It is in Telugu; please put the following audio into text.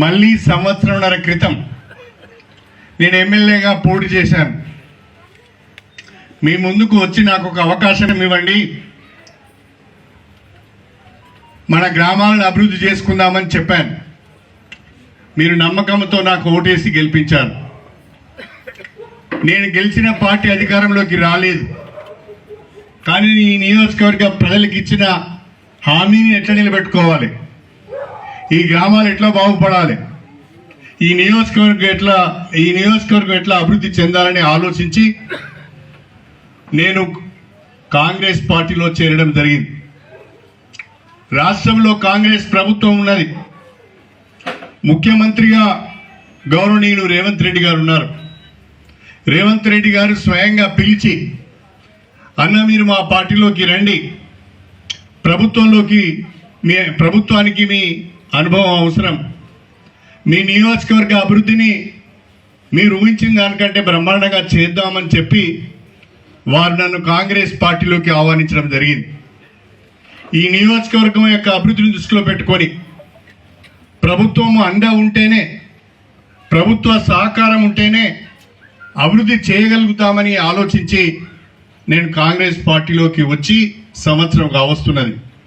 మళ్ళీ సంవత్సరంన్నర క్రితం నేను ఎమ్మెల్యేగా పోటీ చేశాను. మీ ముందుకు వచ్చి నాకు ఒక అవకాశం ఇవ్వండి, మన గ్రామాలను అభివృద్ధి చేసుకుందామని చెప్పాను. మీరు నమ్మకంతో నాకు ఓటేసి గెలిపించారు. నేను గెలిచిన పార్టీ అధికారంలోకి రాలేదు, కానీ ఈ నియోజకవర్గ ప్రజలకు ఇచ్చిన హామీని ఎట్లా నిలబెట్టుకోవాలి, ఈ గ్రామాలు ఎట్లా బాగుపడాలి, ఈ నియోజకవర్గం ఎట్లా అభివృద్ధి చెందాలని ఆలోచించి నేను కాంగ్రెస్ పార్టీలో చేరడం జరిగింది. రాష్ట్రంలో కాంగ్రెస్ ప్రభుత్వం ఉన్నది. ముఖ్యమంత్రిగా గౌరవనీయులు రేవంత్ రెడ్డి గారు ఉన్నారు. రేవంత్ రెడ్డి గారు స్వయంగా పిలిచి, అన్న మీరు మా పార్టీలోకి రండి, ప్రభుత్వానికి మీ అనుభవం అవసరం, మీ నియోజకవర్గ అభివృద్ధిని మీరు ఊహించిన దానికంటే బ్రహ్మాండంగా చేద్దామని చెప్పి వారు నన్ను కాంగ్రెస్ పార్టీలోకి ఆహ్వానించడం జరిగింది. ఈ నియోజకవర్గం యొక్క అభివృద్ధిని దృష్టిలో పెట్టుకొని ప్రభుత్వం అండ ఉంటేనే, ప్రభుత్వ సహకారం ఉంటేనే అభివృద్ధి చేయగలుగుతామని ఆలోచించి నేను కాంగ్రెస్ పార్టీలోకి వచ్చి సంవత్సరం కావస్తున్నది.